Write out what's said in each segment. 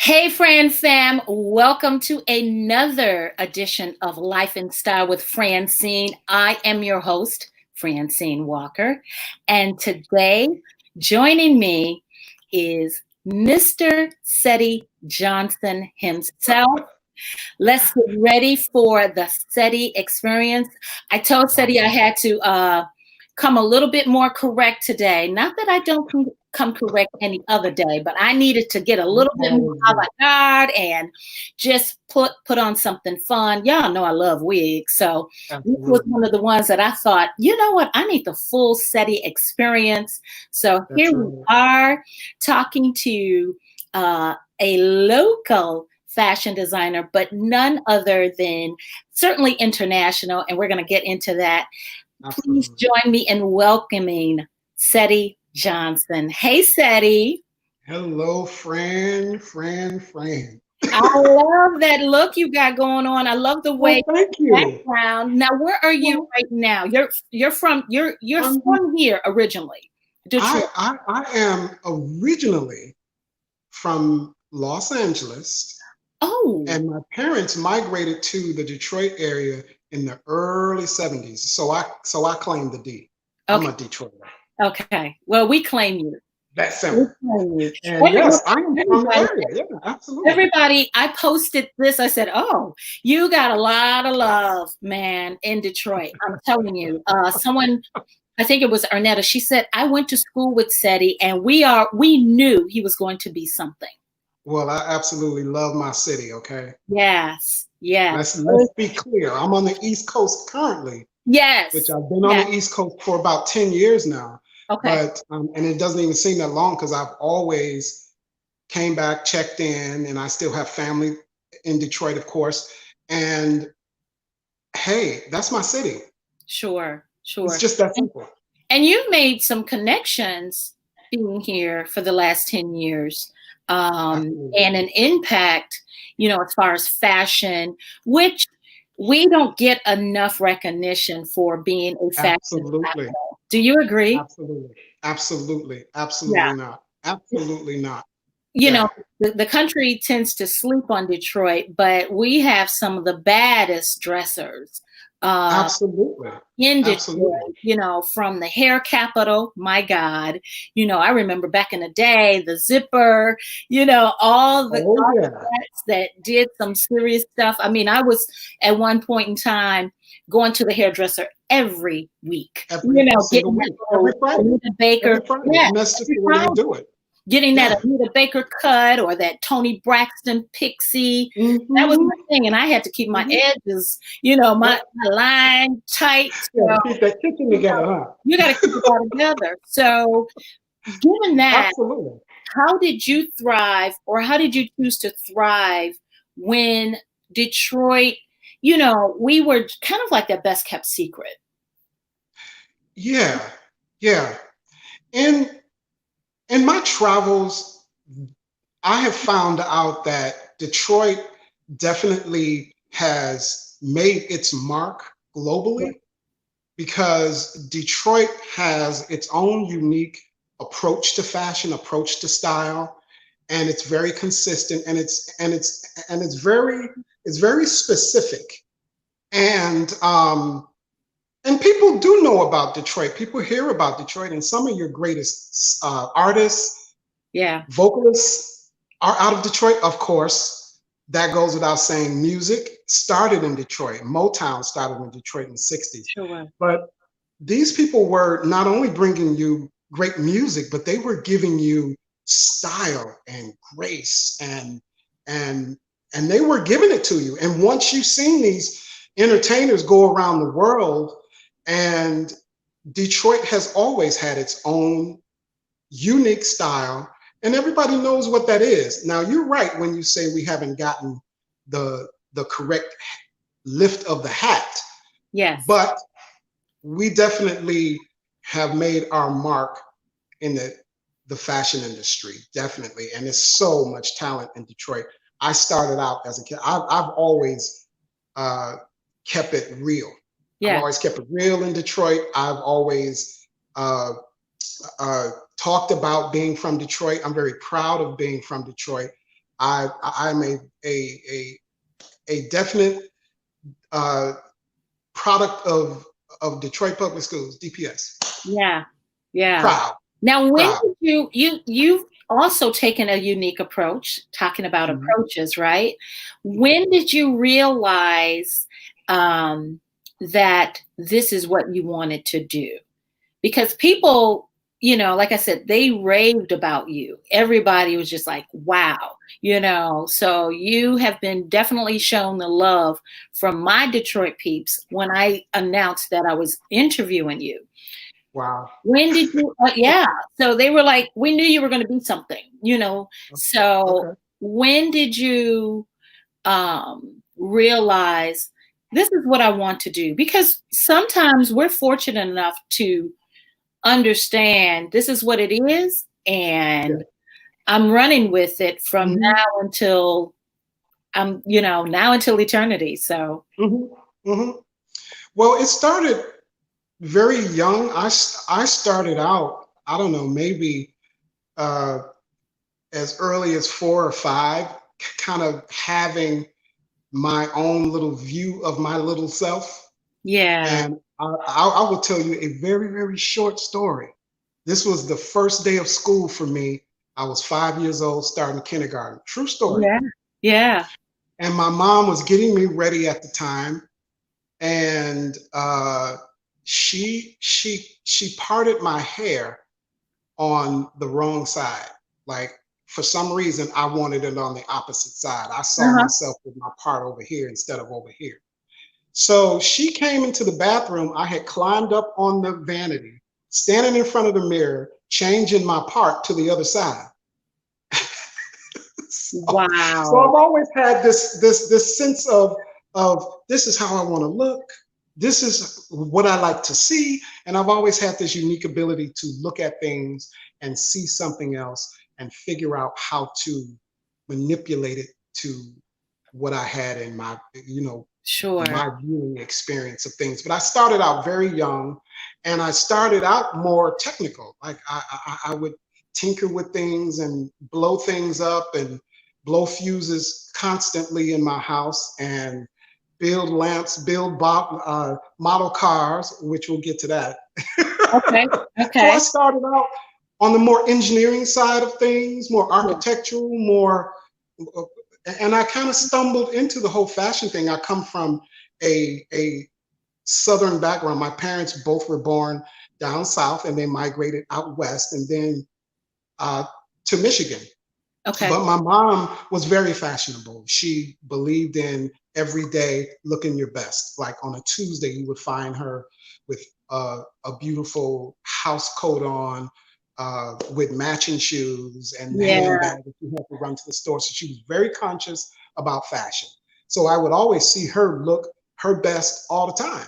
Hey, Fran fam, welcome to another edition of Life and Style with Francyne. I am your host, Francyne Walker, and today joining me is Mr. Cedi Johnson himself. Let's get ready for the Cedi experience. I told Cedi I had to come a little bit more correct today. Not that I don't come correct any other day, but I needed to get a little bit more avant-garde and just put on something fun. Y'all know I love wigs, so this was one of the ones that I thought, you know what, I need the full Cedi experience. So here we are talking to a local fashion designer, but none other than certainly international, and we're going to get into that. Please join me in welcoming Cedi Johnson. Hey, Cedi. Hello, Fran. I love that look you got going on. I love the way thank you. Background. Now, where are you right now? You're from here originally. Detroit. I am originally from Los Angeles. Oh. And my parents migrated to the Detroit area in the early 70s. So I claim the D. Okay. I'm a Detroiter. Okay. Well, we claim you. That's simple. And yes, I am from the area. Yeah, absolutely. Everybody, I posted this. I said, "Oh, you got a lot of love, man, in Detroit." I'm telling you. Someone, I think it was Arnetta. She said, "I went to school with Cedi, and we knew he was going to be something." Well, I absolutely love my city. Okay. Yes. Let's be clear. I'm on the East Coast currently. Yes. Which I've been on the East Coast for about 10 years now. Okay. But and it doesn't even seem that long because I've always came back, checked in, and I still have family in Detroit, of course. And hey, that's my city. Sure. It's just that simple. And you've made some connections being here for the last 10 years. And an impact, as far as fashion, which we don't get enough recognition for being a fashion designer. Do you agree? Absolutely not. Absolutely not. The country tends to sleep on Detroit, but we have some of the baddest dressers. In Detroit, from the hair capital, my God, I remember back in the day, the zipper, all the that did some serious stuff. I mean, I was at one point in time going to the hairdresser every week, getting every Friday. Anita Baker. Every Friday. And that's just the way you do it. Getting that Anita Baker cut or that Toni Braxton pixie. That was my thing. And I had to keep my edges, my line tight. So, keep that kitchen together, huh? You got to keep it all together. So given that, how did you thrive, or how did you choose to thrive when Detroit, we were kind of like that best kept secret? Yeah. In my travels, I have found out that Detroit definitely has made its mark globally because Detroit has its own unique approach to fashion, approach to style, and it's very consistent and it's very specific. And people do know about Detroit. People hear about Detroit, and some of your greatest artists, vocalists are out of Detroit. Of course, that goes without saying. Music started in Detroit. Motown started in Detroit in the 60s. Sure. But these people were not only bringing you great music, but they were giving you style and grace, and they were giving it to you. And once you've seen these entertainers go around the world, and Detroit has always had its own unique style, and everybody knows what that is. Now, you're right when you say we haven't gotten the correct lift of the hat. Yes. But we definitely have made our mark in the fashion industry, definitely. And there's so much talent in Detroit. I started out as a kid. I've always kept it real. Yeah. I've always kept it real in Detroit. I've always talked about being from Detroit. I'm very proud of being from Detroit. I'm a definite product of Detroit Public Schools, DPS. Yeah. Yeah. Proud, Now, when proud. did you've also taken a unique approach, talking about Mhm. approaches, right? When did you realize that this is what you wanted to do? Because people, like I said, they raved about you. Everybody was just like, wow, So you have been definitely shown the love from my Detroit peeps when I announced that I was interviewing you. Wow. When did you, yeah. So they were like, we knew you were going to be something, So Okay. when did you realize this is what I want to do? Because sometimes we're fortunate enough to understand this is what it is, Yeah. and I'm running with it from Hmm. now until now until eternity. So Hmm. Hmm. Well, it started very young. I started out, I don't know, maybe uh, as early as 4 or 5, kind of having my own little view of my little self. yeah, And I will tell you a very, very short story. This was the first day of school for me. I was 5 years old, starting kindergarten. True story. yeah, yeah, And my mom was getting me ready at the time, and she parted my hair on the wrong side. Like, for some reason, I wanted it on the opposite side. I saw uh-huh. myself with my part over here instead of over here. So she came into the bathroom. I had climbed up on the vanity, standing in front of the mirror, changing my part to the other side. So Wow, I've always had this sense of this is how I want to look. This is what I like to see, and I've always had this unique ability to look at things and see something else and figure out how to manipulate it to what I had in my, sure, my viewing experience of things. But I started out very young, and I started out more technical. Like I would tinker with things and blow things up and blow fuses constantly in my house and build lamps, build model cars, which we'll get to that. okay, So I okay, started out on the more engineering side of things, more yeah, architectural, more, and I kind of stumbled into the whole fashion thing. I come from a Southern background. My parents both were born down south, and they migrated out west, and then uh, to Michigan. okay, But my mom was very fashionable. She believed in every day looking your best. Like on a Tuesday, you would find her with a beautiful house coat on, with matching shoes and the yeah, handbag that you had to run to the store. So she was very conscious about fashion. So I would always see her look her best all the time.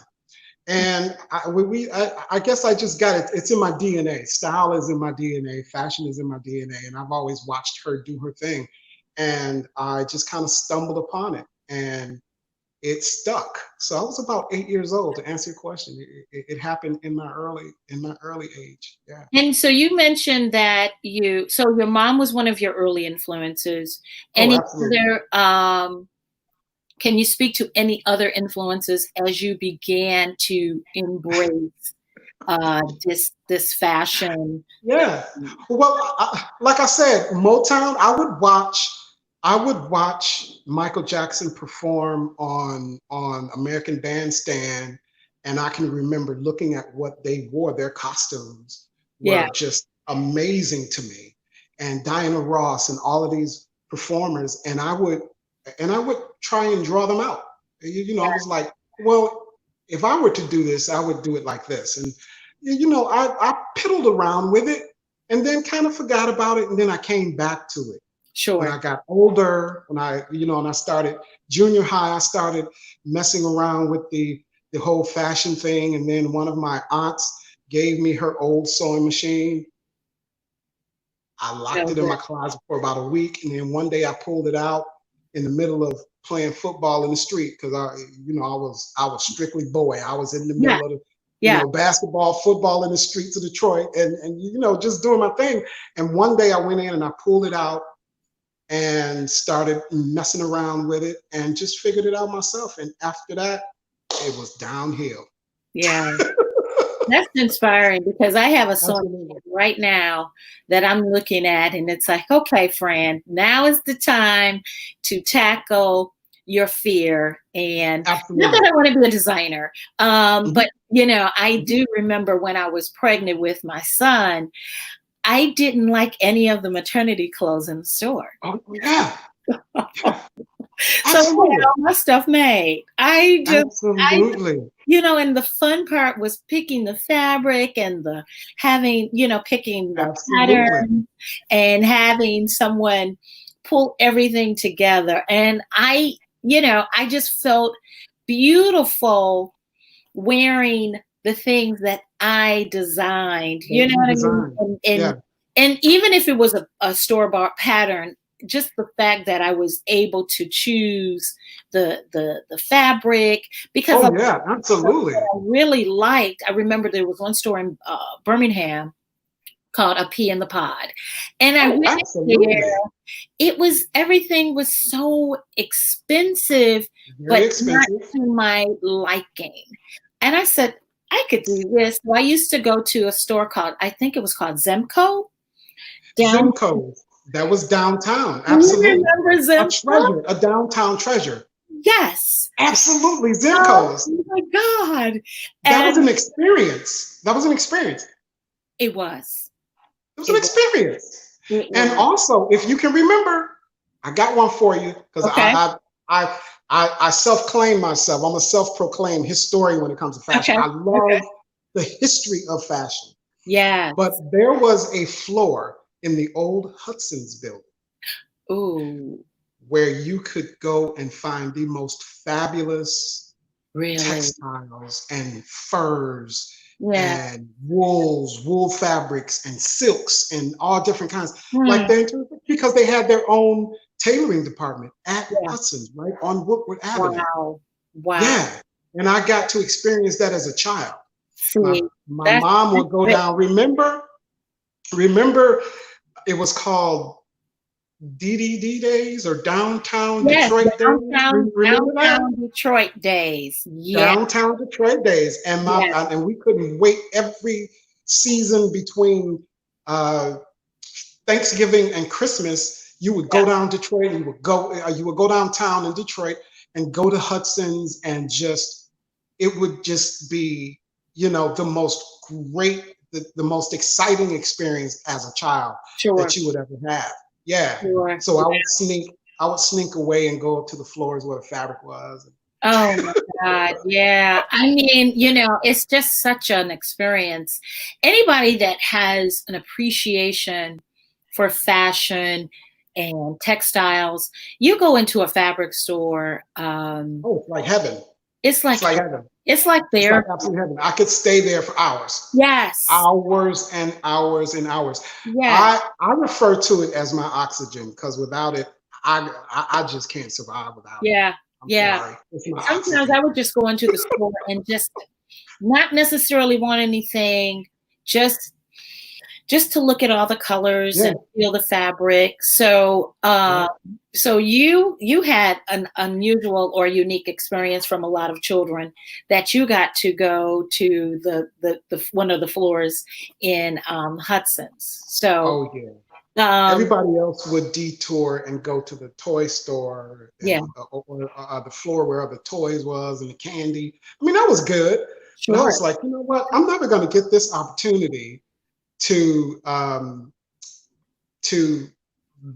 And I guess I just got it. It's in my DNA. Style is in my DNA. Fashion is in my DNA. And I've always watched her do her thing. And I just kind of stumbled upon it, and it stuck. So I was about 8 years old, to answer your question. It happened in my early age. Yeah. And so you mentioned that so your mom was one of your early influences. Oh, Any absolutely. other, can you speak to any other influences as you began to embrace this fashion? Yeah. Well, like I said, Motown. I would watch Michael Jackson perform on American Bandstand, and I can remember looking at what they wore. Their costumes Yeah, were just amazing to me, and Diana Ross and all of these performers, and I would try and draw them out. I was like, well, if I were to do this, I would do it like this, and I piddled around with it and then kind of forgot about it. And then I came back to it when sure. I got older, and I started junior high. I started messing around with the whole fashion thing. And then one of my aunts gave me her old sewing machine. I locked So it in good. my closet for about a week. And then one day I pulled it out in the middle of playing football in the street, because I was strictly boy. I was in the Yeah, middle of the yeah. basketball, football in the streets of Detroit, and just doing my thing. And one day I went in and I pulled it out, and started messing around with it and just figured it out myself. And after that, it was downhill. Yeah. That's inspiring because I have a song Absolutely. right now that I'm looking at, and it's like, okay, Fran, now is the time to tackle your fear. And not Absolutely. that I want to be a designer, Mhm. but I do remember when I was pregnant with my son, I didn't like any of the maternity clothes in the store. Oh, yeah. Yeah. So I had Absolutely. all my stuff made. I Absolutely. and the fun part was picking the fabric and the having, picking the Absolutely. pattern and having someone pull everything together. And I just felt beautiful wearing the things that I designed. That You know you what I mean? designed. And Yeah. even if it was a store-bought pattern, just the fact that I was able to choose the fabric because Oh, of yeah. what Absolutely. I really liked. I remember there was one store in Birmingham called A Pea in the Pod, and I Oh, went in there. absolutely. Everything was so expensive, Very but not expensive. to my liking. And I said, I could do this. So I used to go to a store called, I think it was called Zemco down. Simcoe. That was downtown. Do you Absolutely. remember A Zemco? treasure, a downtown treasure. Yes. Absolutely. Oh Simcoe's. my God. That was And an experience. That was an experience. it was. It was an It was. experience. It And was. also, if you can remember, I got one for you because Okay. I self-claim myself. I'm a self-proclaimed historian when it comes to fashion. Okay. I Okay. love the history of fashion. But Yes. there was a floor in the old Hudsons building Ooh, where you could go and find the most fabulous really? textiles and furs Yeah. and wools, wool fabrics and silks and all different kinds. Hmm. Like they because they had their own tailoring department at Yeah. Hudson's, right on Woodward Avenue. Wow. Wow. Yeah. And I got to experience that as a child. My See, my that's mom would go great. down. Remember it was called DDD days or downtown Yes, Detroit days. Remember that? downtown Detroit days. Yeah. Downtown Detroit days, and Yeah. we couldn't wait every season between uh, Thanksgiving and Christmas. You would Yeah. go down Detroit, and you would go downtown in Detroit and go to Hudson's, and just it would just be the most great, the most exciting experience as a child Sure. that you would ever have. Yeah. Sure. So Yeah. I would sneak away and go up to the floors where the fabric was. Oh my God. Yeah. I mean, it's just such an experience. Anybody that has an appreciation for fashion and textiles, you go into a fabric store, Oh, it's like heaven. it's It's like like heaven. it's like It's like there. absolute heaven. I could stay there for hours, Yes. hours and hours and hours. Yes. I refer to it as my oxygen because without it, I just can't survive without it. Yeah. I'm Yeah. sorry. It's my Sometimes oxygen. I would just go into the store and just not necessarily want anything, just to look at all the colors Yeah. and feel the fabric. So, Yeah. so you had an unusual or unique experience from a lot of children that you got to go to the one of the floors in Hudson's. So, Oh yeah. um, Everybody else would detour and go to the toy store yeah, and or the floor where all the toys was and the candy. I mean, that was good, but I sure, was like, you know what? I'm never going to get this opportunity to to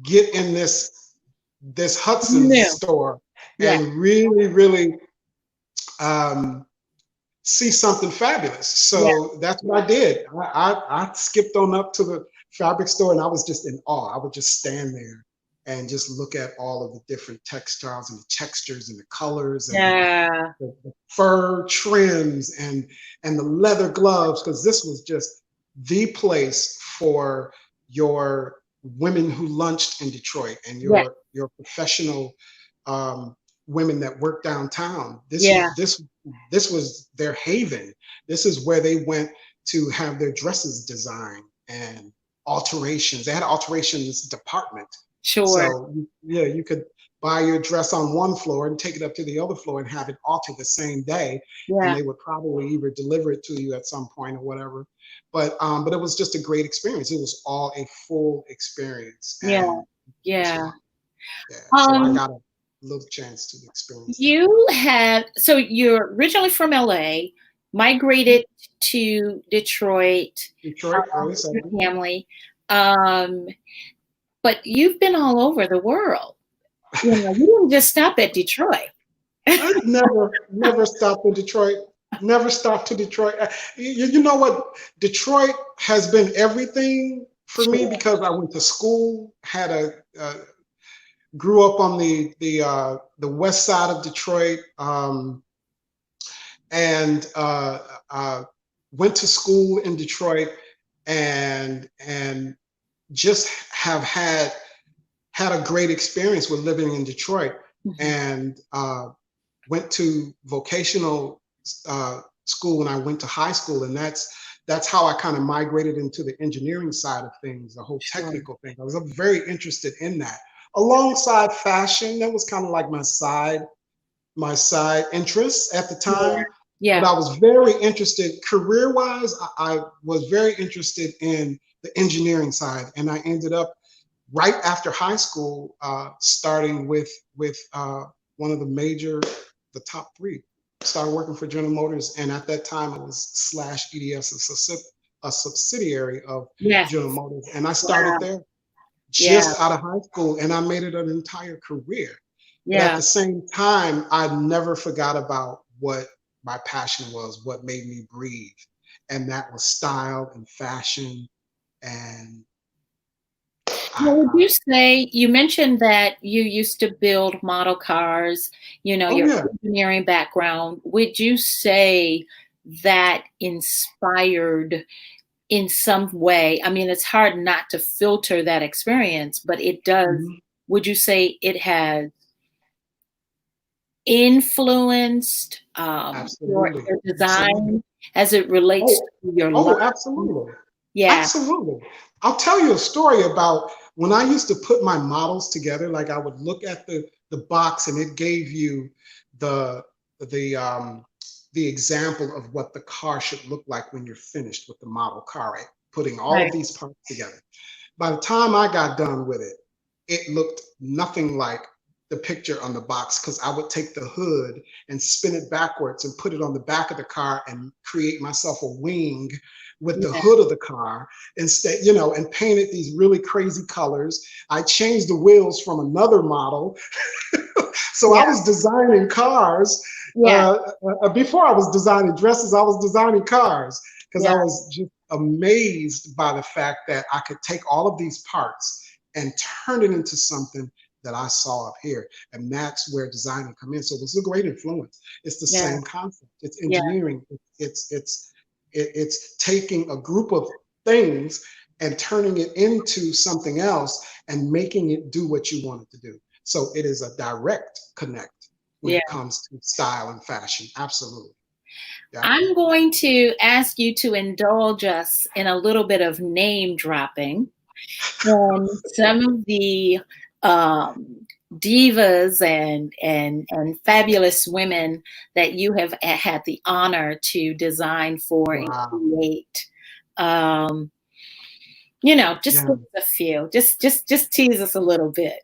get in this you Hudson's knew, store yeah, and really um, see something fabulous. yeah, So that's what I did. I skipped on up to the fabric store and I was just in awe. I would just stand there and just look at all of the different textiles and the textures and the colors and yeah, the fur trims and the leather gloves, because this was just the place for your women who lunched in Detroit and yeah, your professional women that work downtown. yeah, This was their haven. This is where they went to have their dresses designed, and alterations. They had an alterations department. Sure. So yeah, you could buy your dress on one floor and take it up to the other floor and have it altered the same day, and Yeah. they would probably either deliver it to you at some point or whatever. But it was just a great experience. It was all a full experience, Yeah. and it was Yeah. wonderful. Yeah, so I Um, got a little chance to experience that. you have, so you're originally from LA, migrated to Detroit, Detroit, early with your 70s. family. Um, but you've been all over the world. You know, you didn't just stop at Detroit. I never stopped in Detroit. Never stopped to Detroit. You know what? Detroit has been everything for me Sure. because I went to school, grew up on the west side of Detroit, and went to school in Detroit, and just have had a great experience with living in Detroit, Mhm. and went to vocational school when I went to high school, and that's how I kind of migrated into the engineering side of things, the whole Sure. technical thing. I was very interested in that, alongside fashion. That was kind of like my side interests at the Yeah. time. But Yeah. I was very interested, career wise. I was very interested in the engineering side, and I ended up right after high school, starting with one of the top three. Started working for General Motors, and at that time it was slash EDS, a subsidiary of Yes. General Motors, and I started Wow. there Yeah. just out of high school, and I made it an entire career. But at Yeah. the same time, I never forgot about what my passion was, what made me breathe, and that was style and fashion. And Well, would I you say you mentioned that you used to build model cars, you know, oh your yeah. engineering background. Would you say that inspired in some way? I mean, it's hard not to filter that experience, but it does. Mhm. Would you say it has influenced Absolutely. your Absolutely. design as it relates Oh, to your life? oh, absolutely. Yeah. Absolutely. I'll tell you a story about when I used to put my models together. Like, I would look at the box, and it gave you the the um the example of what the car should look like when you're finished with the model car, right? Putting all Right. of these parts together. By the time I got done with it, it looked nothing like the picture on the box, because I would take the hood and spin it backwards and put it on the back of the car and create myself a wing with the Yeah. hood of the car instead, and painted these really crazy colors. I changed the wheels from another model. So I Yeah. was designing cars. Yeah. Before I was designing dresses, I was designing cars, because I Yeah. was just amazed by the fact that I could take all of these parts and turn it into something that I saw up here. And that's where design will come in. So this is a great influence. It's the Yeah. same concept. It's Yeah. engineering. It's taking a group of things and turning it into something else and making it do what you want it to do. So it is a direct connect when Yeah. it comes to style and fashion. Absolutely. Yeah. I'm going to ask you to indulge us in a little bit of name dropping on some of the um, divas and fabulous women that you have had the honor to design for and Wow. create. Um, you know, just Yeah. give us a few. Just tease us a little bit.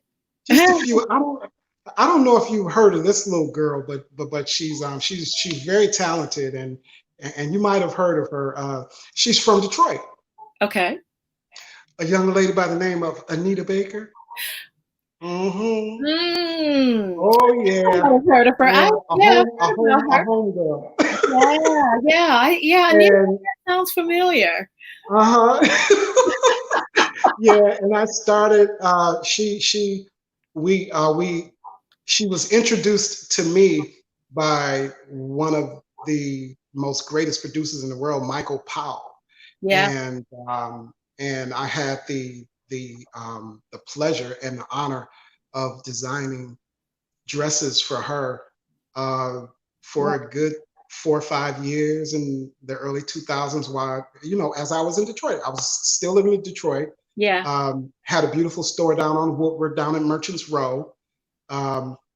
Just a few. I don't know if you've heard of this little girl, but she's very talented, and you might have heard of her. She's from Detroit. Okay. A young lady by the name of Anita Baker. Hmm. Mm, Oh I yeah, might have heard of her. yeah. Yeah, I've heard about A her. home girl. Yeah, yeah, yeah. Anita And sounds familiar. uh-huh. Yeah, and I started. We she was introduced to me by one of the most greatest producers in the world, Michael Powell, Yeah, and I had the pleasure and the honor of designing dresses for her, uh, for yeah, a good 4 or 5 years in the early 2000s while, as I was in Detroit. I was still living in Detroit. Yeah. Had a beautiful store down on Woodward, down in Merchants Row,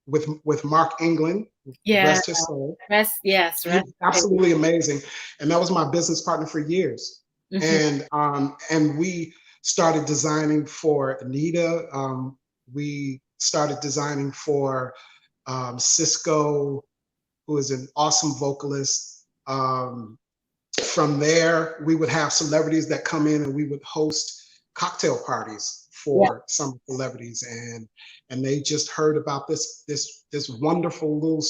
with Mark England, Yeah. rest his soul. Yes. He's absolutely amazing. And that was my business partner for years. And we started designing for Anita. We started designing for Cisco, who is an awesome vocalist. From there, we would have celebrities that come in, and we would host cocktail parties for some celebrities, and they just heard about this wonderful little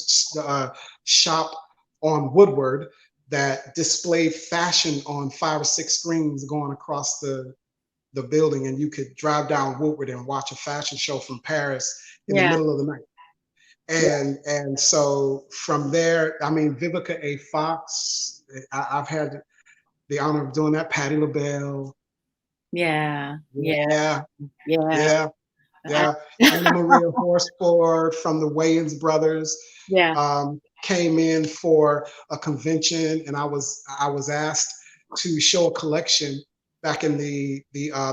shop on Woodward that displayed fashion on 5 or 6 screens going across the building, and you could drive down Woodward and watch a fashion show from Paris in the middle of the night. And so from there, I mean, Vivica A. Fox, I've had the honor of doing that. Patti LaBelle. Yeah. Anna Maria Horsford from the Wayans brothers came in for a convention, and I was asked to show a collection back in the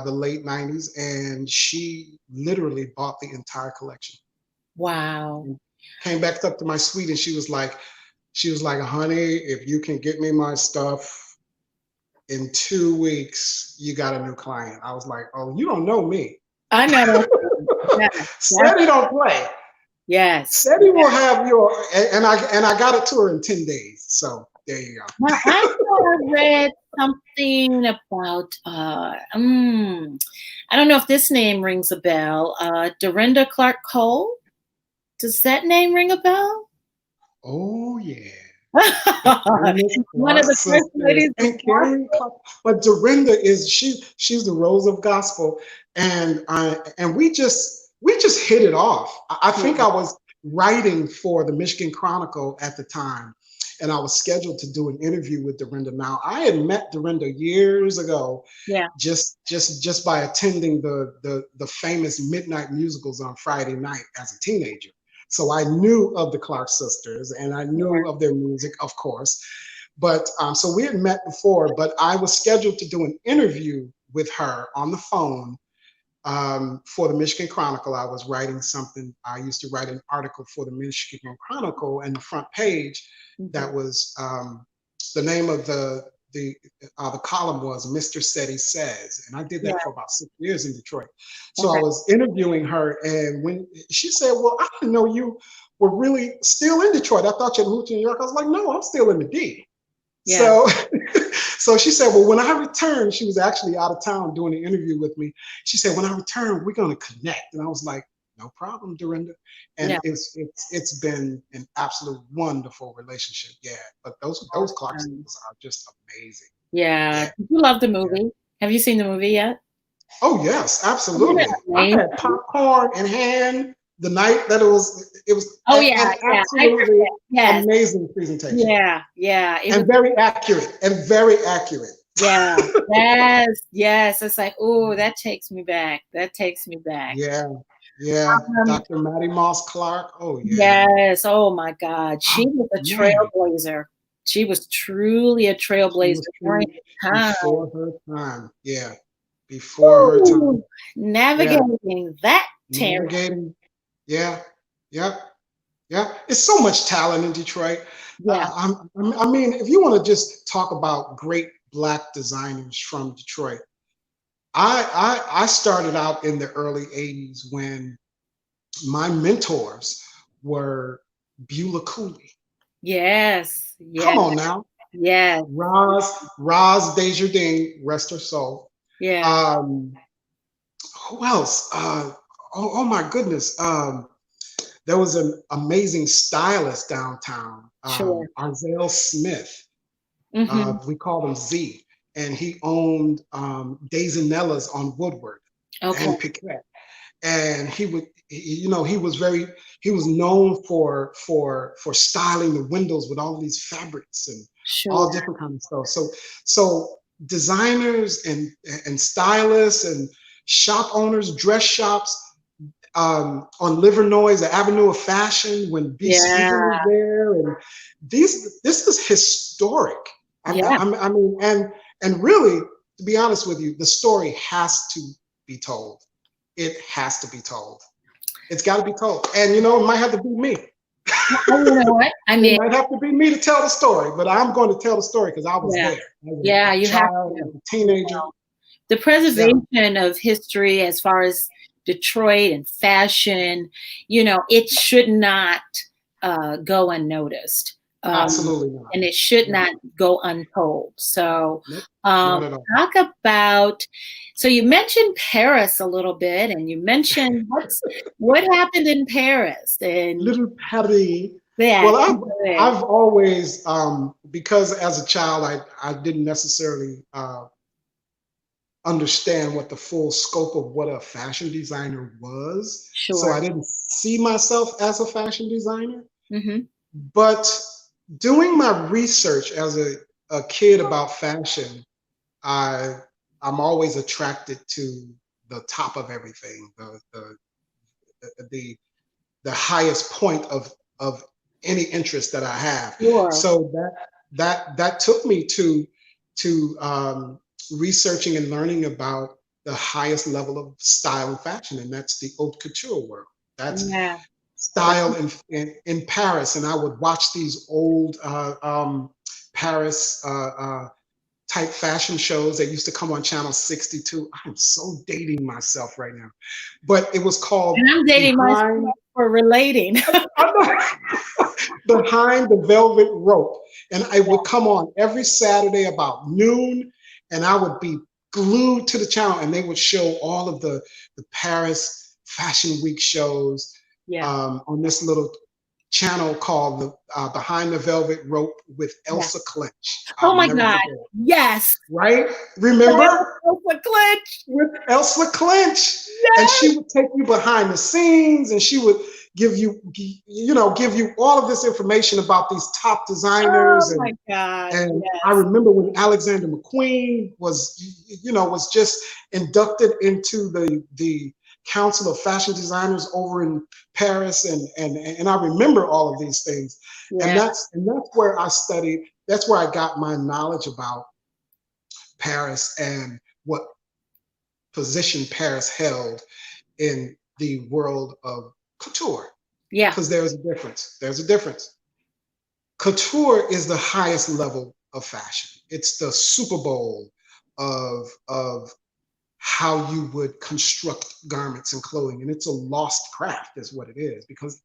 late 90s, and she literally bought the entire collection. Wow. Came back up to my suite, and she was like, honey, if you can get me my stuff in 2 weeks, you got a new client. I was like, oh, you don't know me. I know. Cedi don't play. Yes. Cedi will have your, and I got it to her in 10 days. So there you go. Now, I thought I read something about, I don't know if this name rings a bell. Dorinda Clark Cole. Does that name ring a bell? Oh, yeah. One of the first ladies. But Dorinda she's the Rose of Gospel, and we just hit it off. I think I was writing for the Michigan Chronicle at the time, and I was scheduled to do an interview with Dorinda. Now, I had met Dorinda years ago, just by attending the famous midnight musicals on Friday night as a teenager. So I knew of the Clark sisters, and I knew of their music, of course. But so we had met before, but I was scheduled to do an interview with her on the phone for the Michigan Chronicle. I was writing something. I used to write an article for the Michigan Chronicle, and the front page, that was the name of the column was Mr. Cedi Says, and I did that for about 6 years in Detroit. So I was interviewing her, and when she said, well, I didn't know you were really still in Detroit. I thought you had moved to New York. I was like, no, I'm still in the D. So she said, well, when I return, she was actually out of town doing an interview with me. She said, when I return, we're going to connect. And I was like, no problem, Dorinda. And it's been an absolute wonderful relationship. Yeah, but those Clark sisters are just amazing. Yeah. Did you love the movie? Have you seen the movie yet? Oh yes, absolutely. I had popcorn in hand the night that it was. Absolutely amazing presentation. Yeah. And very accurate. Yeah. Yes. It's like, oh, that takes me back. Yeah. Dr. Mattie Moss Clark. Oh yeah. Yes. Oh my God. She was a trailblazer. She was truly a trailblazer before her time. Yeah. Before her time. Navigating that territory. Yeah. It's so much talent in Detroit. I mean, if you want to just talk about great Black designers from Detroit, I started out in the early 80s when my mentors were Beulah Cooley. Yes. Come on now. Yes. Roz Desjardins, rest her soul. Yeah. Who else? Oh my goodness. There was an amazing stylist downtown, Arzell Smith. We called him Z, and he owned Daisinellas on Woodward and Piquette. And he was known for styling the windows with all these fabrics and all different kinds of stuff. So designers and stylists and shop owners, dress shops, on Livernois, the Avenue of Fashion, when B. Siegel Yeah. was there, and this is historic. Yeah. I mean, and really, to be honest with you, the story has to be told. It has to be told. It's got to be told, and it might have to be me. Well, you know what? I It mean, might have to be me to tell the story, but I'm going to tell the story because I was yeah. there. I was Yeah, a you have child, to. as a teenager. The Yeah, preservation of history as far as Detroit and fashion, it should not go unnoticed. absolutely not. And it should Yeah, not go untold. So, nope, not at all. talk about. So you mentioned Paris a little bit, and you mentioned what happened in Paris, and Little Paris. that. Well, I've always because as a child I didn't necessarily understand what the full scope of what a fashion designer was. So Sure. I didn't see myself as a fashion designer. Mm-hmm. But doing my research as a kid about fashion, I I'm always attracted to the top of everything, the the highest point of any interest that I have. Sure. So that took me to researching and learning about the highest level of style and fashion, and that's the haute couture world. That's Yeah. style in Paris, and I would watch these old Paris type fashion shows that used to come on Channel 62. I'm so dating myself right now, but it was called And I'm dating myself Behind. for relating. Behind the Velvet Rope. And I would come on every Saturday about noon, and I would be glued to the channel, and they would show all of the Paris Fashion Week shows Yeah. on this little channel called the Behind the Velvet Rope with Yeah. Elsa Clench. Oh I'll my never God. forget it. Yes. Right? Remember? Elsa Clench. With Elsa Clench. And Yes. she would take you behind the scenes, and she would give you all of this information about these top designers. Oh my God. And Yes. I remember when Alexander McQueen was just inducted into the Council of Fashion Designers over in Paris, and I remember all of these things. Yeah. And that's where I studied. That's where I got my knowledge about Paris and what position Paris held in the world of couture. Yeah. Because there's a difference. There's a difference. Couture is the highest level of fashion. It's the Super Bowl of how you would construct garments and clothing, and it's a lost craft, is what it is, because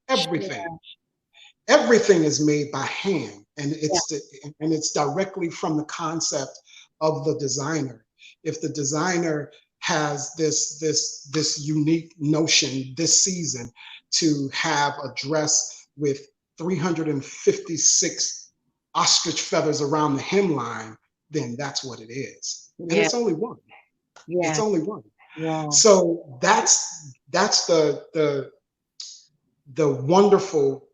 everything is made by hand, and it's directly from the concept of the designer. If the designer has this unique notion this season to have a dress with 356 ostrich feathers around the hemline, then that's what it is. And it's only one. Yeah. It's only one. Wow. So that's the wonderful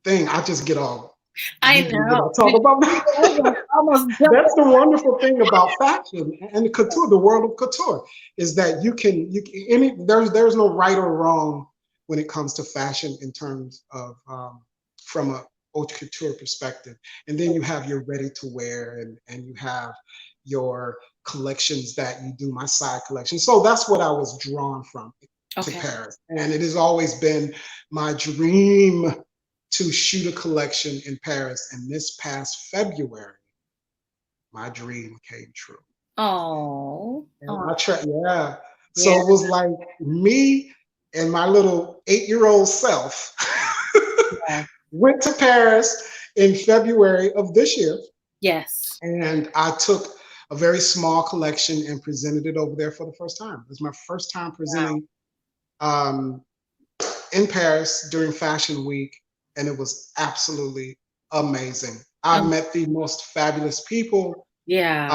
thing. I just get all I know. talk about that. That's the wonderful thing about fashion and the couture, the world of couture, is that there's no right or wrong when it comes to fashion in terms of from a haute couture perspective. And then you have your ready to wear, and you have your collections that you do, my side collection. So that's what I was drawn from to Paris. And it has always been my dream to shoot a collection in Paris. And this past February, my dream came true. Oh. Yeah. So it was like me and my little 8-year-old self went to Paris in February of this year. Yes. And I took a very small collection and presented it over there for the first time. It was my first time presenting in Paris during Fashion Week, and it was absolutely amazing. I met the most fabulous people. Yeah.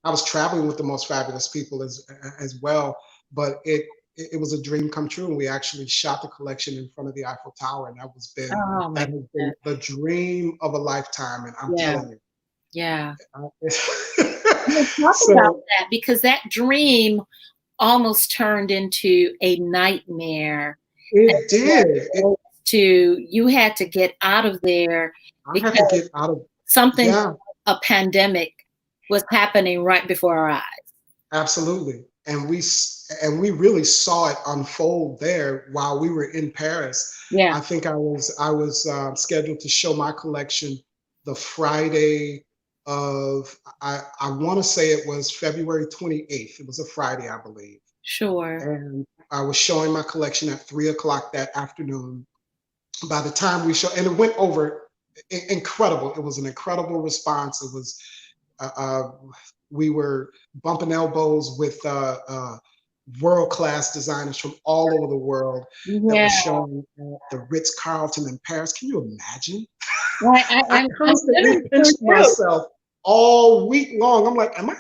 I was traveling with the most fabulous people as well, but it was a dream come true, and we actually shot the collection in front of the Eiffel Tower, and that has been the dream of a lifetime, and I'm telling you. Yeah. Talk about that, because that dream almost turned into a nightmare. It did. You had to get out of there I had to because get out of, something, yeah, a pandemic was happening right before our eyes. absolutely. And we really saw it unfold there while we were in Paris. Yeah, I think I was scheduled to show my collection the Friday of, I want to say it was February 28th. It was a Friday, I believe. sure. And I was showing my collection at 3 o'clock that afternoon. By the time we showed, and it went over incredible. It was an incredible response. It was uh, uh, we were bumping elbows with world-class designers from all over the world that were Yeah. showing at the Ritz-Carlton in Paris. Can you imagine? Right. I I'm constantly living through pinched too. myself all week long. I'm like, am I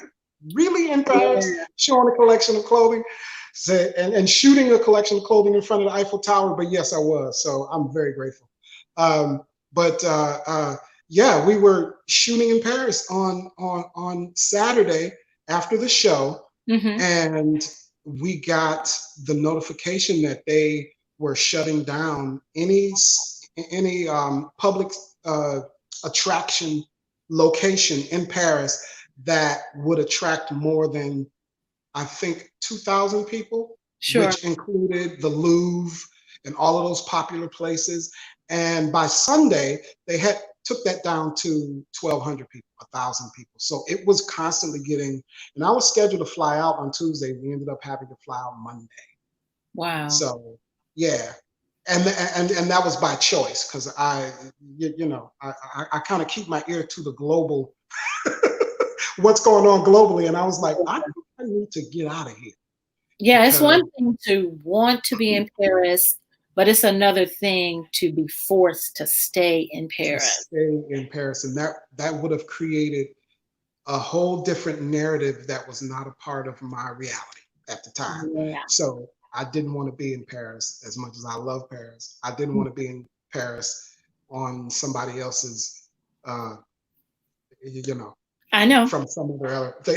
really in Paris Yeah. showing a collection of clothing? So, and shooting a collection of clothing in front of the Eiffel Tower? But yes, I was. So I'm very grateful. But yeah, we were shooting in Paris on Saturday after the show, Mm-hmm. and we got the notification that they were shutting down any public uh, attraction location in Paris that would attract more than, I think, 2,000 people, Sure. which included the Louvre and all of those popular places. And by Sunday, they had took that down to 1,200 people, 1,000 people. So it was constantly getting, and I was scheduled to fly out on Tuesday. We ended up having to fly out Monday. Wow. So yeah, and that was by choice because I kind of keep my ear to the global, what's going on globally, and I was like, I need to get out of here Yeah, it's because one thing to want to be in Paris, but it's another thing to be forced to stay in to Paris. stay in Paris, and that would have created a whole different narrative that was not a part of my reality at the time. Yeah. So I didn't want to be in Paris as much as I love Paris. I didn't want to be in Paris on somebody else's, uh, you know, I know. from some other thing.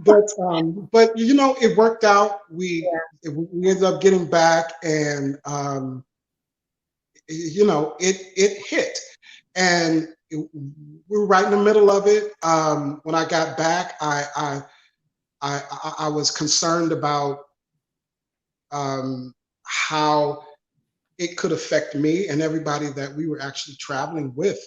But it worked out. We ended up getting back, and it hit, and we were right in the middle of it. When I got back, I was concerned about how it could affect me and everybody that we were actually traveling with.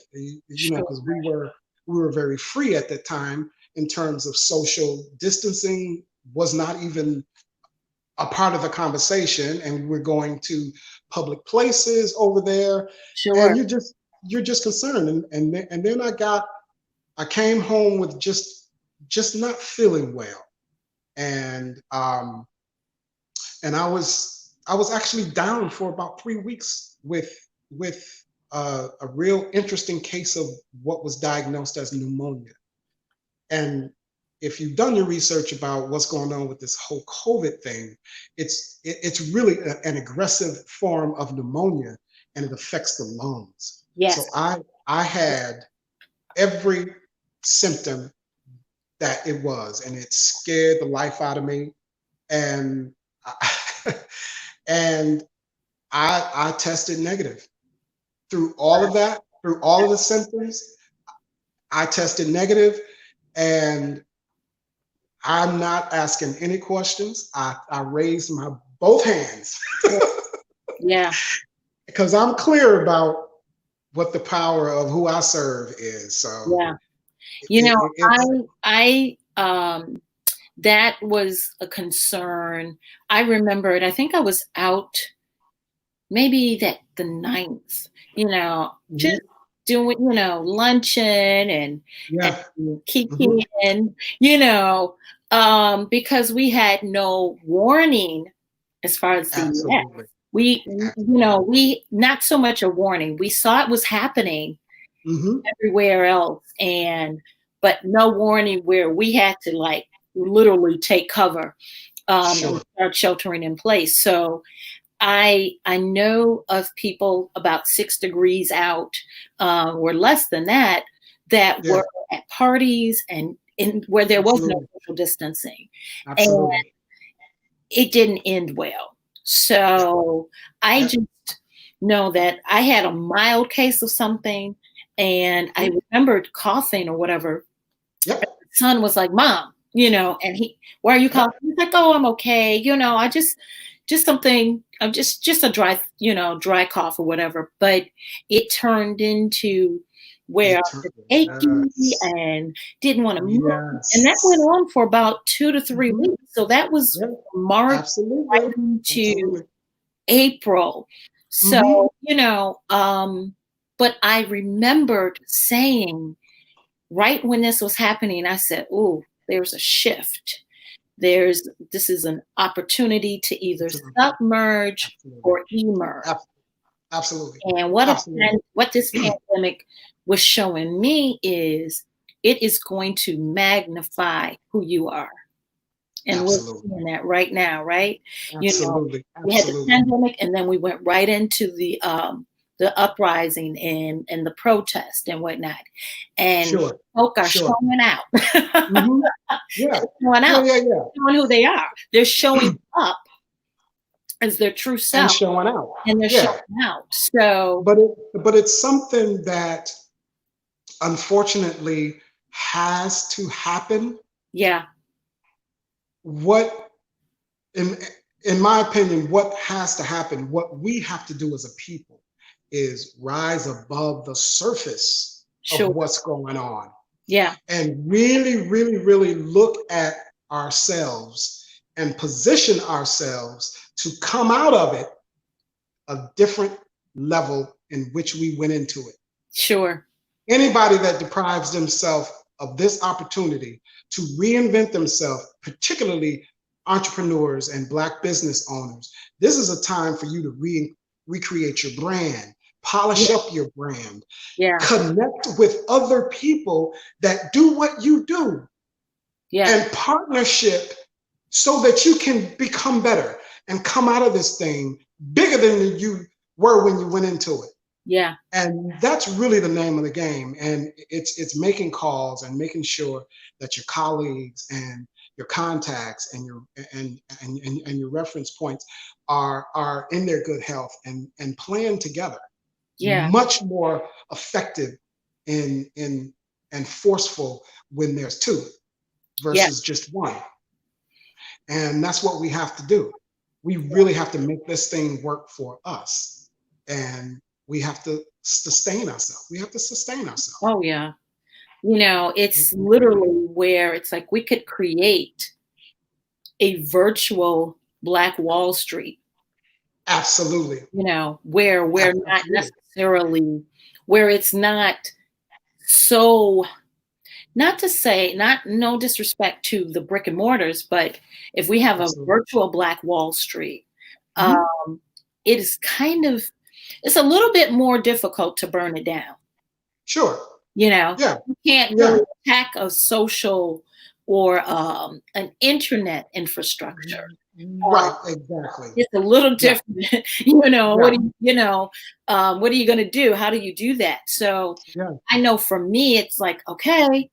Sure. Because we were very free at that time in terms of social distancing was not even a part of the conversation, and we were going to public places over there, Sure. and you're just concerned, and then I came home with just not feeling well, and I was actually down for about 3 weeks with a real interesting case of what was diagnosed as pneumonia. And if you've done your research about what's going on with this whole COVID thing, it's really an aggressive form of pneumonia, and it affects the lungs. Yes. So I had every symptom that it was, and it scared the life out of me. And and I tested negative through all of that, through all of the symptoms. I tested negative, and I'm not asking any questions. I raised my both hands Yeah. because I'm clear about what the power of who I serve is. So Yeah. You know, it's that was a concern. I remembered, I think I was out maybe the ninth, just doing, luncheon and yeah. Hmm. kicking, because we had no warning as far as the US. Absolutely. Absolutely. We not so much a warning. We saw it was happening Hmm. everywhere else, but no warning where we had to like literally take cover and Sure. start sheltering in place. So I know of people about 6 degrees out, or less than that Yeah. were at parties and in where there was no Absolutely. social distancing. And Absolutely. it didn't end well. So I Yep. just know that I had a mild case of something, and I Mhm. remembered coughing or whatever. Yep. My son was like, "Mom," and "Why are you Yep. coughing?" He's like, "Oh, I'm okay. I just something, I'm just a dry cough or whatever." But it turned into where I It was turned. just achy Yes. and didn't want to move. And that went Yes. on for about 2 to 3 Mhm. weeks. So that was Yep. March Absolutely. right into Absolutely. April. Mhm. So, but I remembered saying right when this was happening, I said, "Ooh, there's a shift. This is an opportunity to either Absolutely. submerge Absolutely. or emerge." Ab- Absolutely. And Absolutely. what this pandemic was showing me is it is going to magnify who you are. And we're Absolutely. seeing that right now, right? You know, Absolutely. we had the Absolutely. pandemic, and then we went right into the uprising and the protest and whatnot. And Sure. folk are Sure. showing out. Hmm. Yeah. They're showing Yeah. out, Yeah. Yeah. showing who they are. They're showing up as their true And self, showing out. and they're showing Yeah. out. So But it's something that unfortunately has to happen. yeah, What in in my opinion, what has to happen, what we have to do as a people is rise above the surface of sure. what's going on Yeah, and really, really, really look at ourselves and position ourselves to come out of it a different level in which we went into it. sure. Anybody that deprives themselves of this opportunity to reinvent themselves, particularly entrepreneurs and Black business owners, this is a time for you to recreate your brand, Yeah, polish up your brand, yeah, connect with other people that do what you do, yeah, and partnership so that you can become better and come out of this thing bigger than you were when you went into it. yeah, And that's really the name of the game. And it's making calls and making sure that your colleagues and your contacts and and your reference points are in their good health and playing together. yeah, Much more effective in and forceful when there's two yeah, versus just one. And that's what we have to do. We really have to make this thing work for us. And we have to sustain ourselves. We have to sustain ourselves. oh yeah. It's literally where it's like we could create a virtual Black Wall Street, Absolutely. where we're not Absolutely. necessarily, where it's not so, not to say, not no disrespect to the brick and mortars, but if we have a Absolutely. virtual Black Wall Street, Mhm. um, it is it's a little bit more difficult to burn it down. Sure. You know, Yeah. you can't really Yeah. attack a social or an internet infrastructure. Uh, Right. Exactly. it's a little Yeah. different. Yeah. What are you going to do? How do you do that? So Yeah. I know for me, it's like, okay,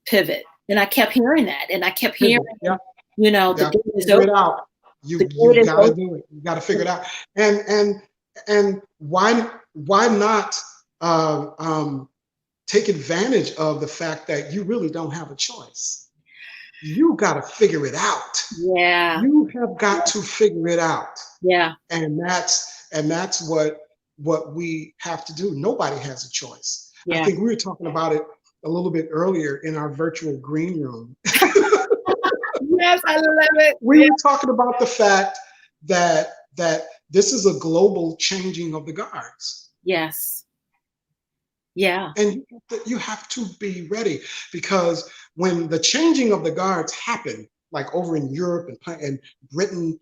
pivot. And I kept hearing that. And I kept hearing, Pivot. Yeah. the Yeah. gate is Figure open. it out. The You gate is gotta open. do it. You gotta figure it out. And why not take advantage of the fact that you really don't have a choice. You got to figure it out. Yeah. You have got Yeah. to figure it out. Yeah. And that's what we have to do. Nobody has a choice. I Yeah. think we were talking about it a little bit earlier in our virtual green room. Yes, I love it. We Yeah. were talking about the fact that this is a global changing of the guards. Yes. Yeah. And you have to be ready because when the changing of the guards happen, like over in Europe and Britain,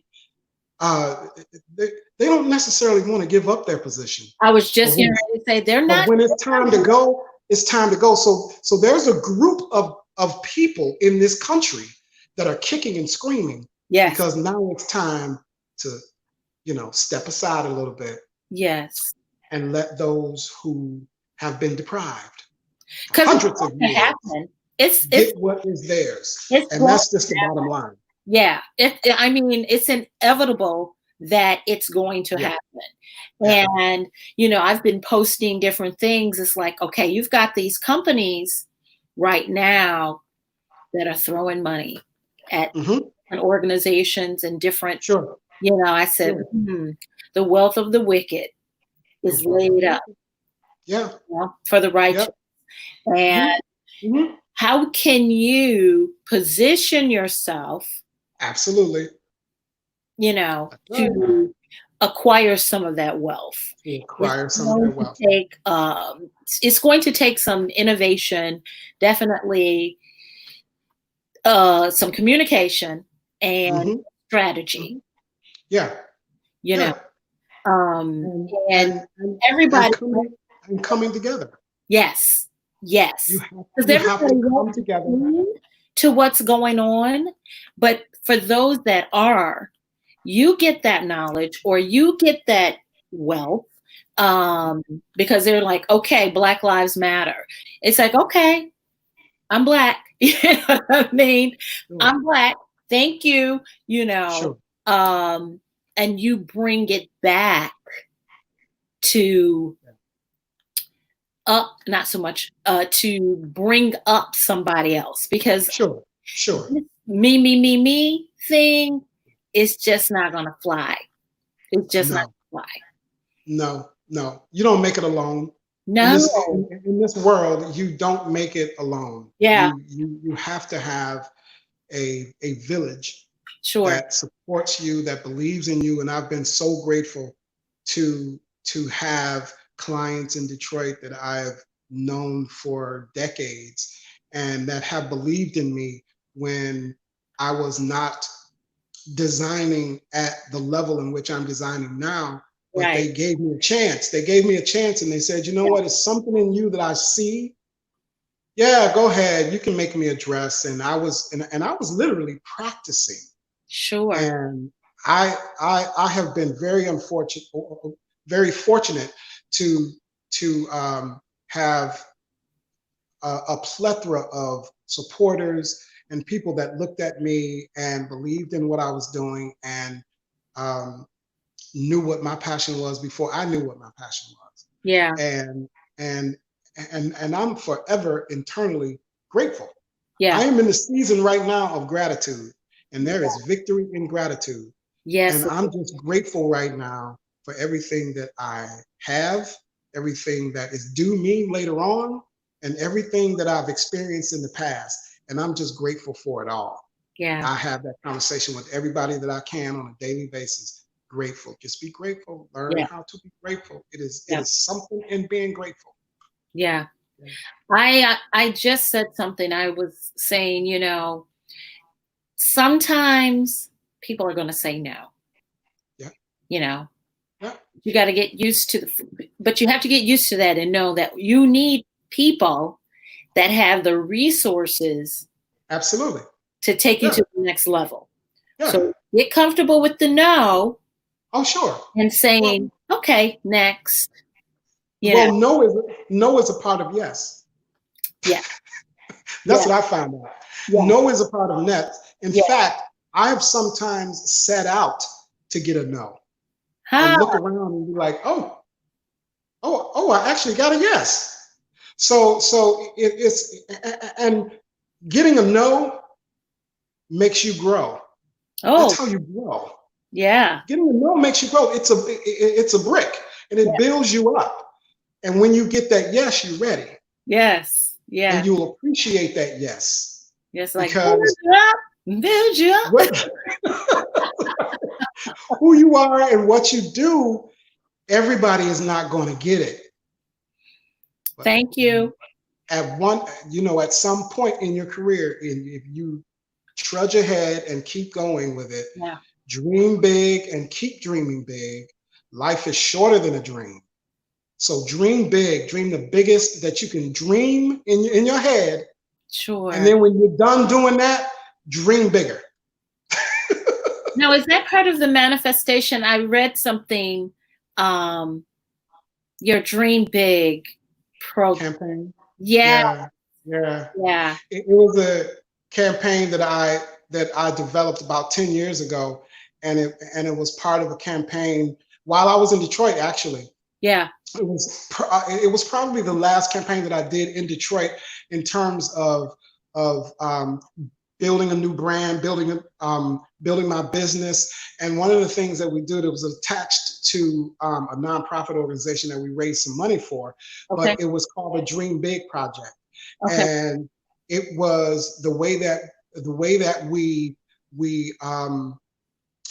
uh, they, they don't necessarily want to give up their position. I was But just when, hearing you say they're but not. when it's time to go, it's time to go. So there's a group of people in this country that are kicking and screaming Yes. because now it's time to, step aside a little bit Yes. and let those who have been deprived for Because it's hundreds going of to years. happen. get what is theirs. it's And going that's just the bottom line. Yeah, I mean, it's inevitable that it's going to Yeah. happen. Yeah. And, you know, I've been posting different things. It's like, okay, you've got these companies right now that are throwing money at different organizations and different, Sure. you know, I said, the wealth of the wicked is laid up, Yeah. you know, for the righteous. And how can you position yourself, Absolutely, you know, that's right, to acquire some of that wealth? to It's acquire some of going that to wealth. take it's going to take some innovation, definitely some communication and strategy. Yeah. You know, and and everybody. coming together. Yes, yes. You Because have everybody to come wants together to what's going on, but for those that are, you get that knowledge or you get that wealth because they're like, okay, Black Lives Matter. It's like, okay, I'm Black. You know what I mean? I'm Black. Thank you. You know, and you bring it back to up, not so much to bring up somebody else, because me thing is just not gonna fly. It's just not gonna fly. No, you don't make it alone. No. In this world, you don't make it alone. Yeah. You have to have a village Sure. that supports you, that believes in you. And I've been so grateful to have clients in Detroit that I've known for decades and that have believed in me when I was not designing at the level in which I'm designing now. But they gave me a chance. They gave me a chance and they said, you know what, it's something in you that I see. Yeah, go ahead. You can make me a dress. And I was literally practicing. Sure. And I have been very fortunate to have a plethora of supporters and people that looked at me and believed in what I was doing and knew what my passion was before I knew what my passion was. Yeah. And I'm forever internally grateful. Yeah. I am in the season right now of gratitude, and there is victory in gratitude. Yes. And I'm just grateful right now for everything that I have, everything that is due me later on, and everything that I've experienced in the past. And I'm just grateful for it all. Yeah. I have that conversation with everybody that I can on a daily basis. Grateful. Just be grateful. Learn how to be grateful. It is something in being grateful. Yeah. I just said something. I was saying, you know, sometimes people are going to say no. Yeah. You know, yeah. You got to get used to but you have to get used to that and know that you need people that have the resources. Absolutely. To take you to the next level. Yeah. So get comfortable with the no. Oh, sure. And saying, okay, next. Well, no is a part of yes. Yeah. That's what I found out. Yeah. No is a part of net. In fact, I have sometimes set out to get a no. And look around and be like, oh, I actually got a yes. So it's and getting a no makes you grow. Oh. That's how you grow. Yeah. Getting a no makes you grow. It's a brick and it builds you up. And when you get that yes, you're ready. Yes. Yeah. And you'll appreciate that yes. Yes, like build you up. Who you are and what you do, everybody is not going to get it. But thank you. At some point in your career, if you trudge ahead and keep going with it, dream big and keep dreaming big. Life is shorter than a dream. So dream big, dream the biggest that you can dream in your head. Sure. And then when you're done doing that, dream bigger. Now, is that part of the manifestation? I read something, your Dream Big program. Campaign? Yeah. Yeah. Yeah. It was a campaign that I developed about 10 years ago, and it was part of a campaign while I was in Detroit. Actually, Yeah. it was probably the last campaign that I did in Detroit in terms of building a new brand, building my business. And one of the things that we did, it was attached to a nonprofit organization that we raised some money for, Okay. but it was called a Dream Big Project. Okay. And it was the way that we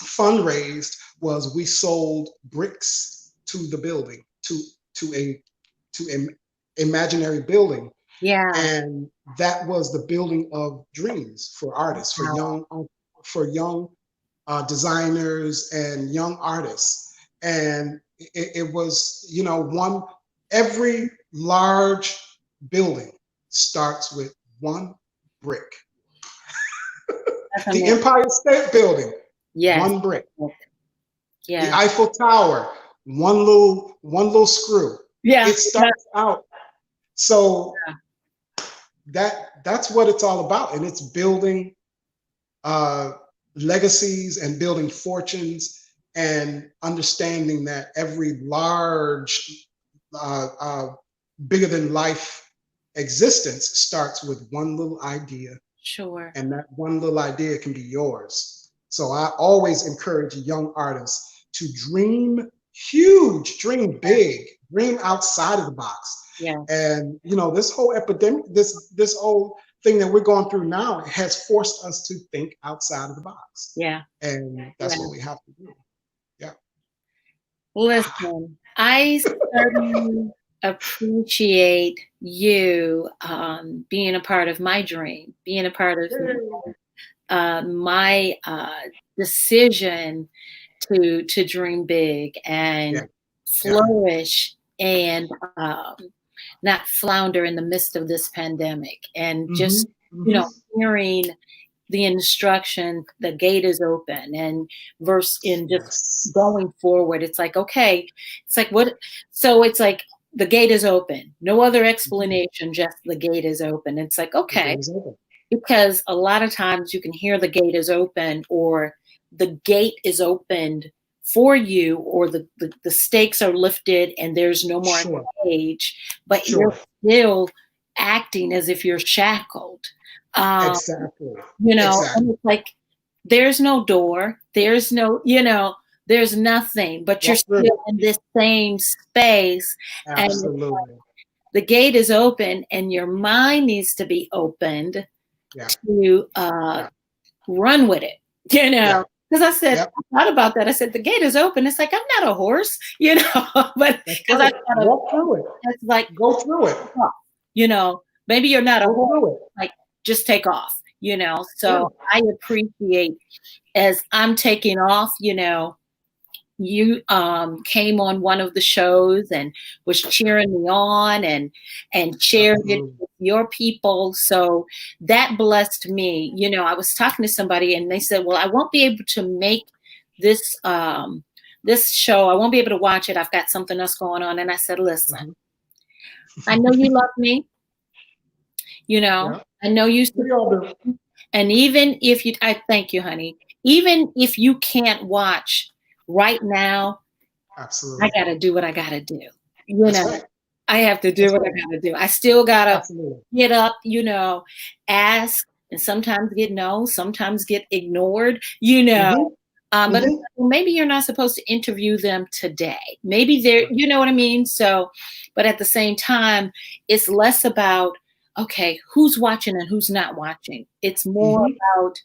fundraised was we sold bricks to the building, to an imaginary building, Yeah. and that was the building of dreams for artists, Wow. for young designers and young artists. And it was, one every large building starts with one brick. That's The amazing. Empire State Building, Yes. one brick. The Yeah. Eiffel Tower, one little screw. Yeah. It starts out. So that's what it's all about, and it's building uh, legacies and building fortunes, and understanding that every large, bigger than life existence starts with one little idea, Sure. and that one little idea can be yours. So I always encourage young artists to dream huge, dream Yeah. big, dream outside of the box. Yeah. And this whole epidemic, this whole thing that we're going through now has forced us to think outside of the box. Yeah. And that's Yeah. what we have to do. Yeah. Listen, I certainly appreciate you being a part of my dream, being a part of my decision to dream big and Yeah. Yeah. flourish and um, not flounder in the midst of this pandemic. And Mm-hmm. just, Mm-hmm. hearing the instruction, the gate is open, and verse in just Yes. going forward, it's like, okay, it's like what? So it's like the gate is open, no other explanation, just the gate is open. It's like, The gate okay, is open. because a lot of times you can hear the gate is open, or the gate is opened for you, or the stakes are lifted and there's no more Sure. cage, but you're Sure. still acting as if you're shackled. Um, Exactly. and Exactly. it's like there's no door, there's no, there's nothing, but you're Walk through. still in this same space, and Absolutely. the gate is open, and your mind needs to be opened Yeah. to Yeah. run with it, Yeah. Because I said, Yep. I thought about that. I said, the gate is open. It's like, I'm not a horse, but That's because I right. thought of Walk through it. it's like, Go through it. maybe you're not a Go horse, through it. like just take off, Yeah. So I appreciate as I'm taking off, you came on one of the shows and was cheering me on and shared it Absolutely. with your people. So that blessed me. I was talking to somebody and they said, well, I won't be able to make this this show. I won't be able to watch it. I've got something else going on. And I said, listen, I know you love me. Yeah. I know you We all do. and even if I thank you, honey. Even if you can't watch right now, I Absolutely. got to do what I got to do. That's right. I have to do That's what I right. got to do. I still got to Absolutely. get up, ask, and sometimes get no, sometimes get ignored, Mm-hmm. but it's Mm-hmm. like, well, maybe you're not supposed to interview them today. Maybe they're, you know what I mean? So, but at the same time, it's less about, okay, who's watching and who's not watching. It's more Mm-hmm. about,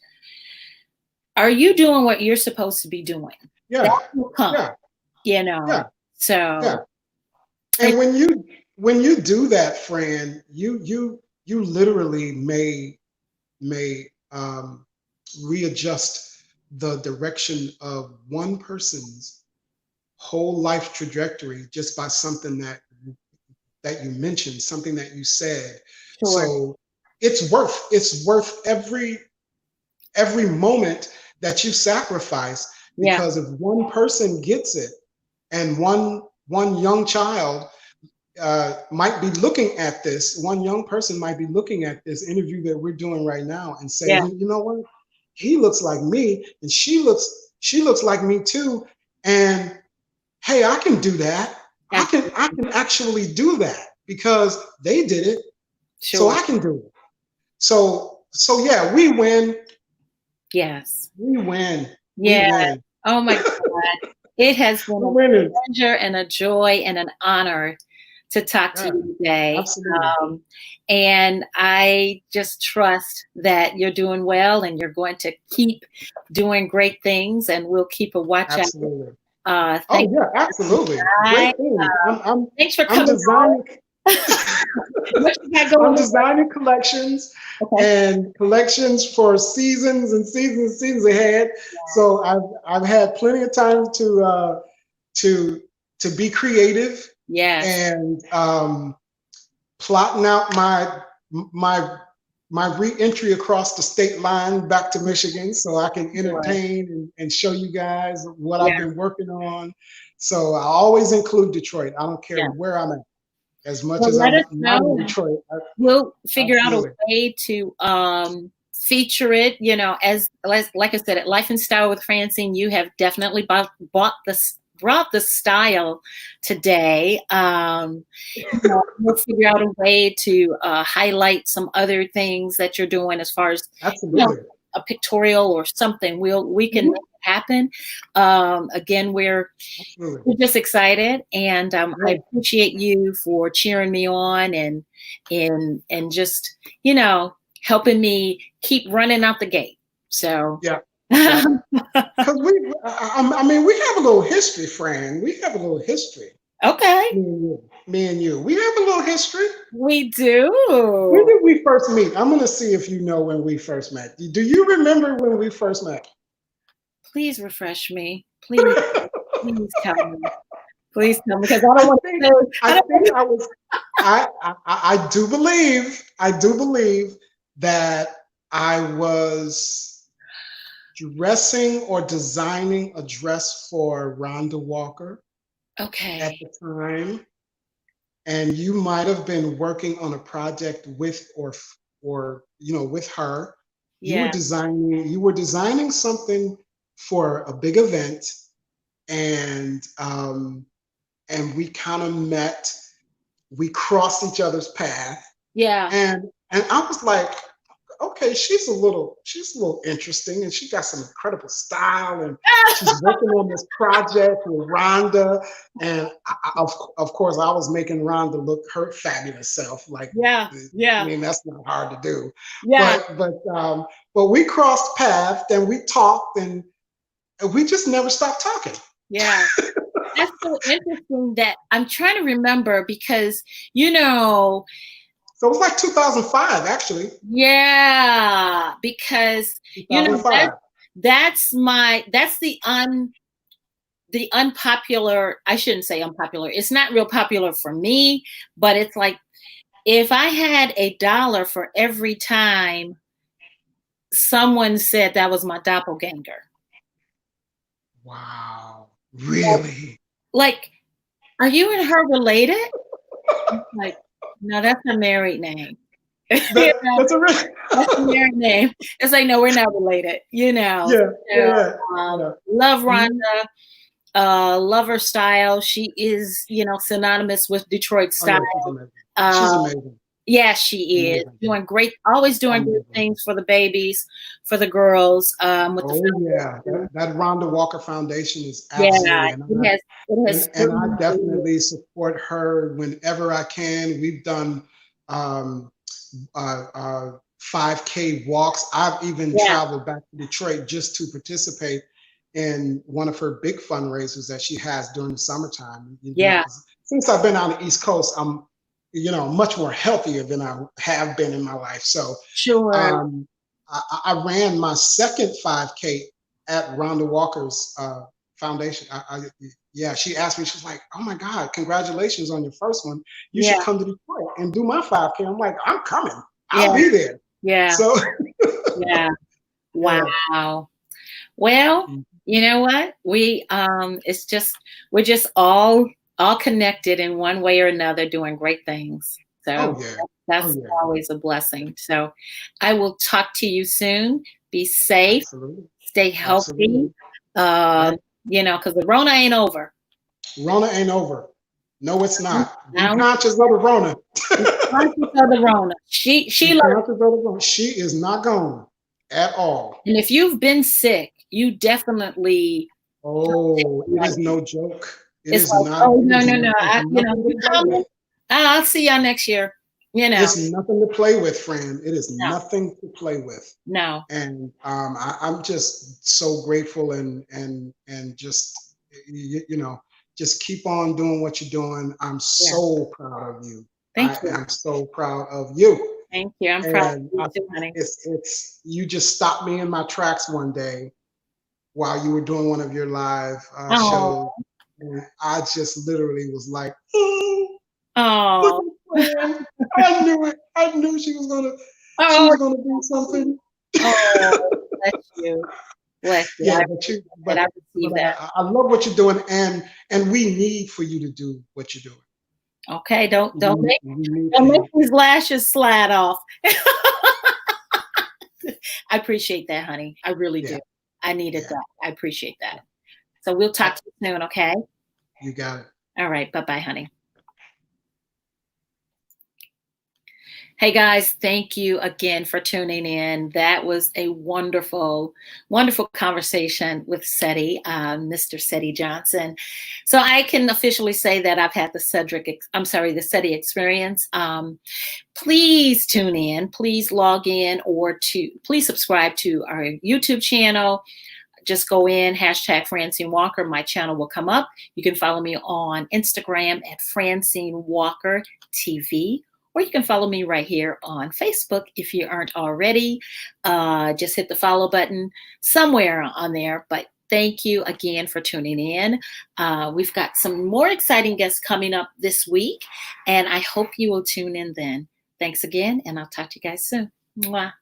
are you doing what you're supposed to be doing? Yeah. That will come, Yeah. Yeah. So, Yeah. And when you do that, Fran, you literally may readjust the direction of one person's whole life trajectory just by something that you mentioned, something that you said. sure. So it's worth every moment that you sacrifice, Yeah. because if one person gets it, and one young child might be looking at this, one young person might be looking at this interview that we're doing right now and say, Yeah. you know what? He looks like me, and she looks like me too. And hey, I can do that. I can actually do that because they did it, so Sure. I can do it. So yeah, we win. Yes. We win. We Yeah. win. Oh my God. It has been We're a winning. pleasure and a joy and an honor to talk to Yeah, you today. absolutely. And I just trust that you're doing well and you're going to keep doing great things, and we'll keep a watch out. Absolutely. Oh Thank yeah, absolutely. you. Great things. Thanks for I'm coming designing on. What you got I'm going on? designing collections Okay. and collections for seasons and seasons ahead. So I've had plenty of time to be creative Yes. and plotting out my my re-entry across the state line back to Michigan so I can Sure. entertain and show you guys what Yeah. I've been working on. So I always include Detroit. I don't care Yeah. where I'm at. As much Well, as let I'm us not in know. Detroit, We'll figure out a absolutely. way to feature it. As like I said, at Life and Style with Francyne, you have definitely brought the style today. We'll figure out a way to highlight some other things that you're doing as far as Absolutely. a pictorial or something. We can Mhm. make it happen. Again, Absolutely. we're just excited, and I Yeah. appreciate you for cheering me on and just helping me keep running out the gate. So Yeah. Yeah. Because I mean, we have a little history, Fran. We have a little history. Okay, Me and you. We have a little history. we do. When did we first meet? I'm going to see if you know when we first met. Do you remember when we first met? Please refresh me. Please tell me. Please tell me, because I don't I want think to say. I I don't think want I was I do believe that I was dressing or designing a dress for Rhonda Walker to. at Okay. the time, and you might have been working on a project with or with her. Yeah. You were designing something for a big event, and we kind of met. We crossed each other's path, Yeah. and I was like, okay, she's a little interesting, and she got some incredible style, and she's working on this project with Rhonda, and of course I was making Rhonda look her fabulous self. Like, Yeah. I Yeah. mean, that's not hard to do, Yeah. but we crossed paths, and we talked, and we just never stopped talking. Yeah. That's so interesting that I'm trying to remember because, you know, So it was like 2005, actually. yeah, because, you know, 2005. that's the unpopular, I shouldn't say unpopular. It's not real popular for me, but it's like if I had $1 for every time someone said that was my doppelganger. Wow. Really? Like, are you and her related? Like, no, that's a married name. You know, That's a really that's a married name. It's like, no, we're not related, you know. yeah, So, yeah, yeah. love Rhonda, Mhm. love her style. She is, synonymous with Detroit Oh yeah, style. she's amazing. She's Um, amazing. yeah, she is Amazing. doing great, always doing good Amazing. things for the babies, for the girls, with the Oh yeah, foundation. that Rhonda Walker Foundation is Yeah, absolutely, it has and I certainly, definitely support her whenever I can. We've done um, 5K walks. I've even yeah, traveled back to Detroit just to participate in one of her big fundraisers that she has during the summertime. yeah, 'Cause since I've been on the East Coast, I'm much more healthier than I have been in my life. So sure. um, I ran my second 5K at Rhonda Walker's foundation. Yeah, she asked me, she was like, "Oh my God, congratulations on your first one. You should Yeah, come to Detroit and do my 5K." I'm like, "I'm coming. yeah, I'll be there." yeah, So yeah. yeah. Wow. Well, Mm. you know what? We're just all all connected in one way or another, doing great things. So Oh yeah. Oh that's yeah. always a blessing. So I will talk to you soon. Be safe, Absolutely. stay healthy. Absolutely. Uh, Yep. because the Rona ain't over. Rona ain't over. No, it's not. I Be don't conscious of the Rona. be conscious of the Rona. She Be loves. conscious of the Rona. She is not gone at all. And if you've been sick, you definitely Oh, it like is no joke. It it's is like, not. oh It no, is no, no. nothing to You play coming? with. I'll see y'all next year. It's nothing to play with, friend. It is No, nothing to play with. no. And I'm just so grateful and just just keep on doing what you're doing. I'm Yeah. so proud of you. Thank I you. am so proud of you. Thank you. I'm proud of And you too, honey. it's you just stopped me in my tracks one day while you were doing one of your live shows, Oh, and I just literally was like, oh, look oh, at Fran. I knew it. I knew she oh, was gonna do something. oh, bless you. Bless you. I Yeah, appreciate that. I but received that. I love what you're doing, and we need for you to do what you're doing. Okay, We need don't for make you. these lashes slide off. I appreciate that, honey. I really Yeah, do. I needed yeah, that. I appreciate that. So we'll talk to you soon, okay? you got it. All right. Bye-bye, honey. Hey guys, thank you again for tuning in. That was a wonderful, wonderful conversation with Mr. Cedi Johnson. So I can officially say that I've had the the Cedi experience. Please tune in, please log in, please subscribe to our YouTube channel. Just go in, hashtag Francyne Walker. My channel will come up. You can follow me on Instagram at Francyne Walker TV, or you can follow me right here on Facebook if you aren't already. Just hit the follow button somewhere on there. But thank you again for tuning in. We've got some more exciting guests coming up this week, and I hope you will tune in then. Thanks again, and I'll talk to you guys soon. Mwah.